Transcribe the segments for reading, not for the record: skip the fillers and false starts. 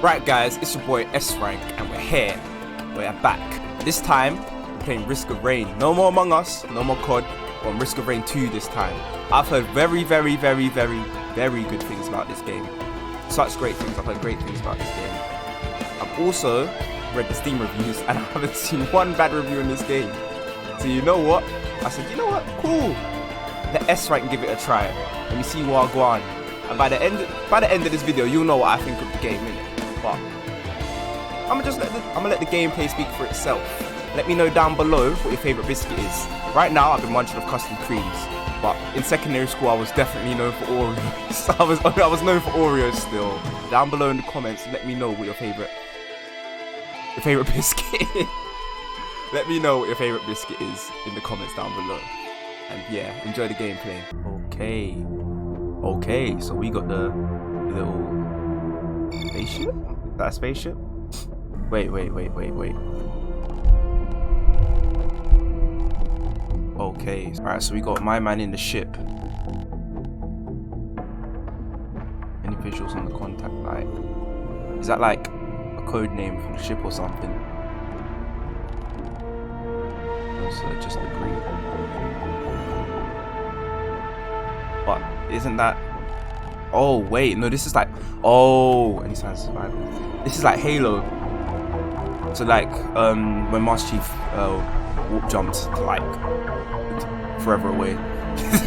Right guys, it's your boy S Rank and we're here. We're back. This time, we're playing Risk of Rain. No more Among Us, no more COD, but on Risk of Rain 2 this time. I've heard very good things about this game. Such great things, I've heard great things about this game. I've also read the Steam reviews and I haven't seen one bad review in this game. So you know what? I said, you know what? Cool. Let S Rank give it a try. Let me see what I go on. And by the end of this video, you'll know what I think of the game, innit? But I'm gonna let the gameplay speak for itself. Let me know down below what your favorite biscuit is. Right now, I've been munching off custom creams, but in secondary school, I was definitely known for Oreos. I was known for Oreos still. Down below in the comments, let me know what your favorite biscuit is. Let me know what your favorite biscuit is in the comments down below. And yeah, enjoy the gameplay. Okay, so we got the little spaceship? Is that a spaceship? Wait. Okay, alright, so we got my man in the ship. Any visuals on the contact light? Is that like a code name for the ship or something? Also just the green. But isn't that... Oh wait, no, this is like... Oh, any signs of survival. This is like Halo. So like when Master Chief warp jumped to like forever away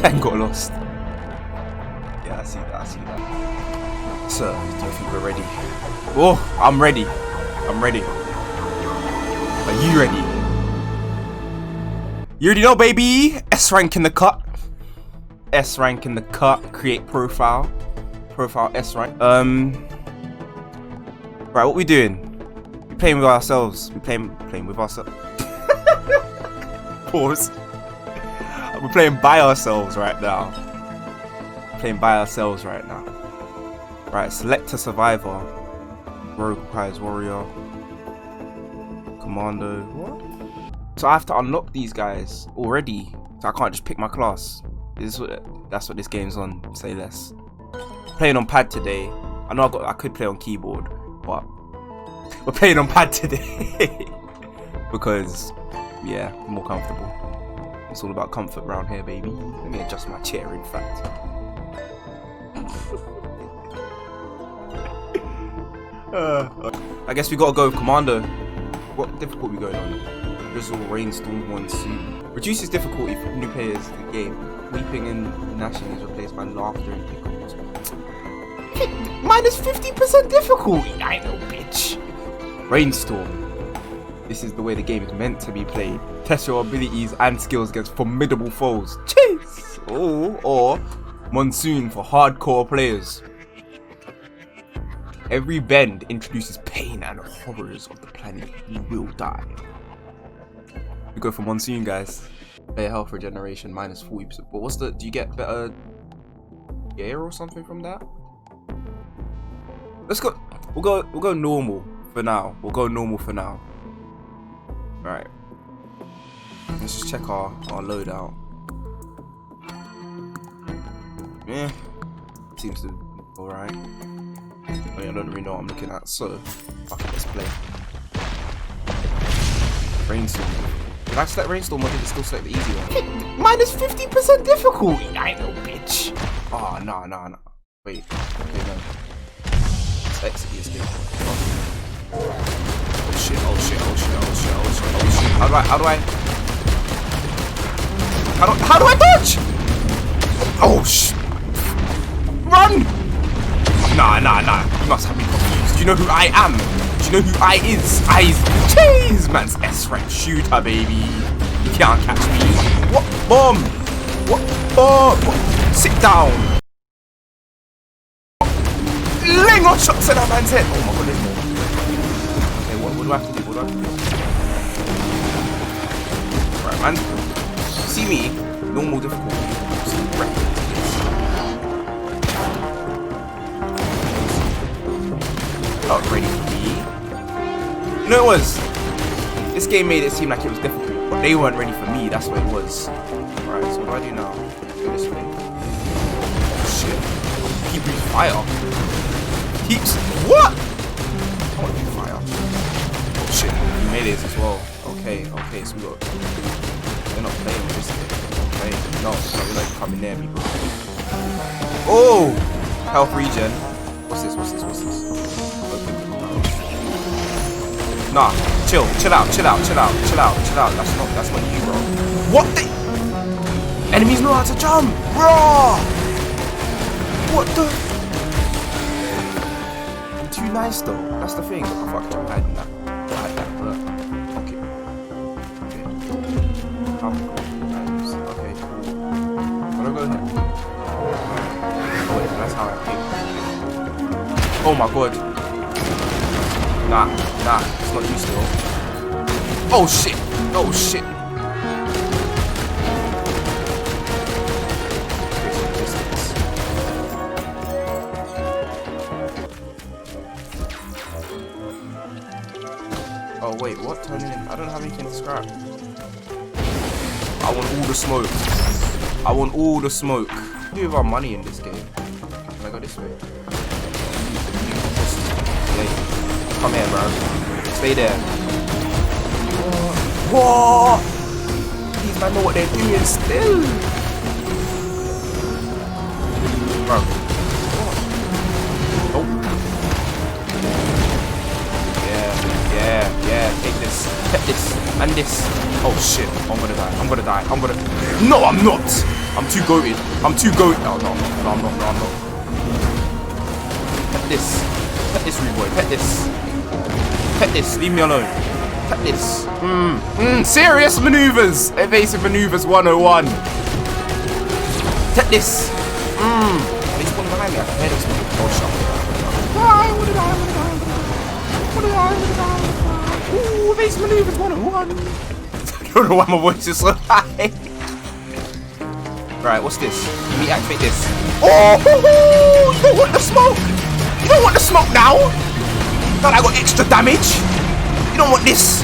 and got lost. Yeah, I see that. So, do you think we're ready? Oh, I'm ready. Are you ready? You already know, baby. S Rank in the cut. S Rank in the cut. Create profile. Profile S Rank. Right, what we doing? We playing with ourselves. We playing with ourselves. Pause. We're playing by ourselves right now. Right, select a survivor. Rogue requires warrior. Commando. What? So I have to unlock these guys already. So I can't just pick my class. That's what this game's on. Say less. Playing on pad today. I know I could play on keyboard, but we're playing on pad today because yeah, more comfortable. It's all about comfort around here, baby. Let me adjust my chair, in fact. I guess we gotta go with Commando. What difficulty we going on? Drizzle, rainstorm, monsoon. Reduces difficulty for new players in the game. Weeping and gnashing is replaced by laughter and pickles. Minus 50% difficulty! I know, bitch. Rainstorm. This is the way the game is meant to be played. Test your abilities and skills against formidable foes. Chase! Or monsoon for hardcore players. Every bend introduces pain and horrors of the planet. You will die. We go for monsoon, guys. Better health regeneration, minus 40%. But what's the... Do you get better gear or something from that? Let's go... We'll go normal for now. Right. Let's just check our loadout. Yeah. Seems to be alright. I mean, I don't really know what I'm looking at, so fuck it, let's play. Rainstorm. Did I select Rainstorm or did it still select the easy one? Minus 50% difficulty! I know, bitch! Oh, no. Wait. Okay, no. Let's exit this game. Oh shit. How do I dodge? Oh shit. Run! Nah. You must have me confused. Do you know who I am? Do you know who I is? Jeez, man's S Rank shooter, baby. You can't catch me. What bomb? What bomb? Sit down. Lingot shots in that man's head. Oh my god, there's more. Okay, what do I have to do? Right, man. See me? Normal difficulty. Not ready for me. You know it was. This game made it seem like it was difficult, but they weren't ready for me. That's what it was. Alright, so what do I do now? Go this way. Shit. He breathes fire. Keeps. What? is as well. Okay, so we got. They're not playing with this game. Okay, no, we're not coming near me, bro. Oh, health regen. What's this? Nah, chill out. That's not you, bro. What the? Enemies know how to jump, bro. What the? I'm too nice though. That's the thing. Oh, fuck, I'm hiding that. But okay. Okay, cool. Wanna go ahead? Oh wait, that's how I pick. Oh my god. Nah, it's not you still. Oh shit. Oh wait, what? Turn in. I don't have anything to scrap. I want all the smoke. We do have our money in this game. Can I go this way? Come here, bro. Stay there. What? These men know what they're doing still. Bro. Oh. Yeah. Take this. And this. Oh shit. I'm gonna die. No, I'm not. I'm too goated. No, I'm not. Pet this. Rude boy. Pet this. Leave me alone. Pet this. Serious maneuvers. Evasive maneuvers 101. Pet this. He's pulling behind me. I can hear this. Oh, shut up. Ooh, evasive maneuvers 101. I don't know why my voice is so high. Right, what's this? Let me activate this. Oh, you don't want the smoke. You don't want the smoke now. Thought I got extra damage. You don't want this.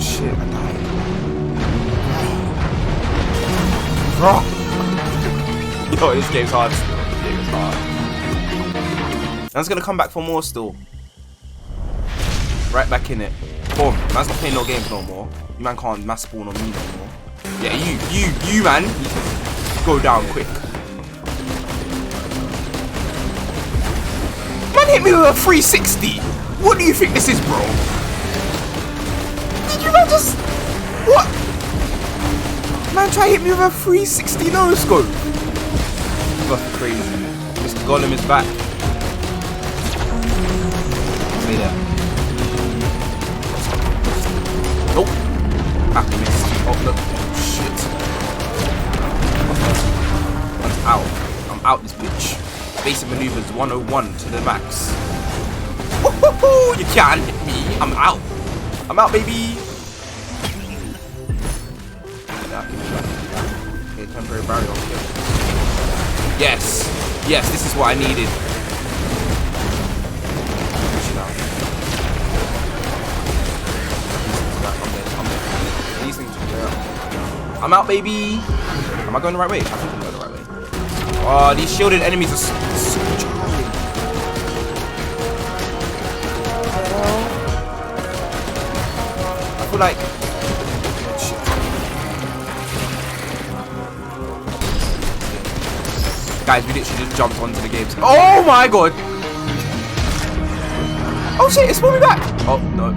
Shit, I died. Bro. Yo, this game's hard still. Man's gonna come back for more still. Right back in it. Boom. Man's not playing no games no more. You man can't mass spawn on me no more. Yeah, you man. You can go down quick. Man hit me with a 360. What do you think this is, bro? Did you not just... What? Man try to hit me with a 360 no scope. Fucking crazy. Mr. Golem is back. Stay there. Nope. Ah, missed. Oh, look. Shit. One's out. I'm out this bitch. Basic maneuvers 101 to the max. Woohoo! You can't hit me. I'm out. I'm out, baby. Okay, temporary barrier. Yes. Yes, this is what I needed. These things are clear. I'm out, baby. Am I going the right way? I think I'm going the right way. Oh, these shielded enemies are so charging. I feel like... Shit. Guys, we literally just jumped onto the game. Oh my god! Oh shit, it's pulling me back! Oh, no.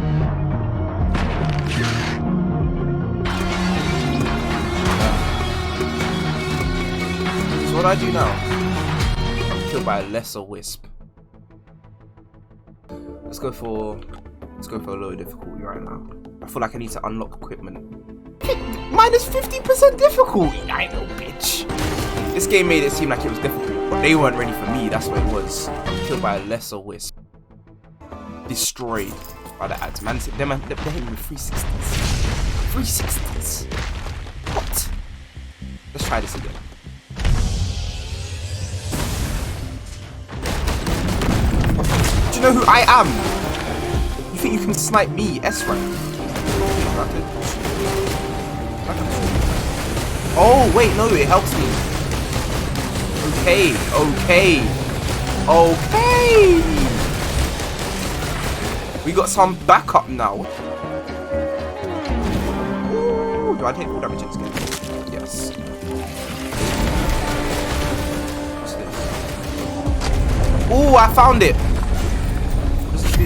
So what do I do now? I'm killed by a lesser wisp. Let's go for a low difficulty right now. I feel like I need to unlock equipment. Minus 50% difficulty! I know, bitch. This game made it seem like it was difficult, but they weren't ready for me, that's what it was. I'm killed by a lesser wisp. Destroyed by the ads. Man, they're hitting me with 360s. 360s? What? Let's try this again. Do you know who I am? You think you can snipe me, S-Rank? Oh, wait, no, it helps me. Okay. We got some backup now. Do I take full damage in this game? Yes. What's this? Oh, I found it! What does this do?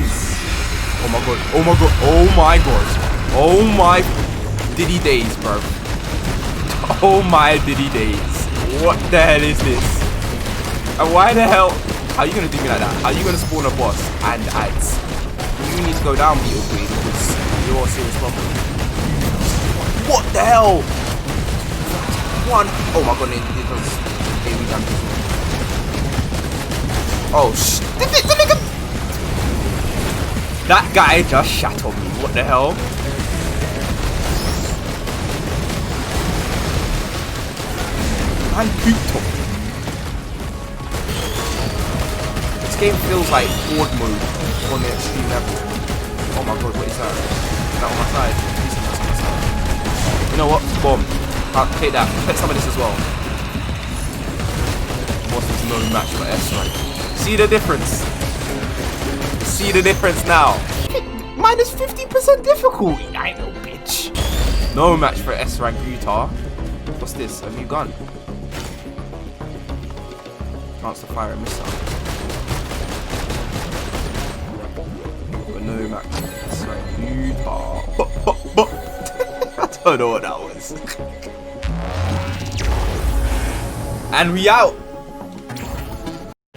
Oh my god. Oh my god. Oh my god. Oh my diddy days, bro. Oh my diddy days. What the hell is this? And why the hell? How are you gonna do me like that? How are you gonna spawn a boss and ads? You need to go down, Beetle Queen, because you're a serious problem. What the hell? One. Oh my god, it does AoE damage. Oh shit. The nigga. That guy just shat on me. What the hell? Man, this game feels like horde mode on the extreme level. Oh my god, what is that? Is that on my side? Please tell me that's on my side. You know what? Boom. I'll take that. Take some of this as well. Boss is no match for S rank. See the difference? See the difference now? Minus 50% difficulty. I know, bitch. No match for S rank Utah. What's this? A new gun. Chance to fire a missile. But no match for S rank Utah. I don't know what that was. And we out.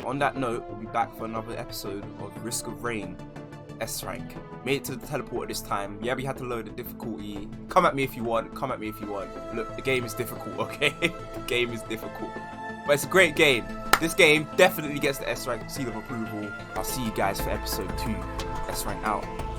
On that note, we'll be back for another episode of Risk of Rain S rank. Made it to the teleporter this time. Yeah, we had to lower the difficulty. Come at me if you want. Come at me if you want. Look, the game is difficult, okay? The game is difficult. But it's a great game. This game definitely gets the S rank seal of approval. I'll see you guys for episode 2. S rank out.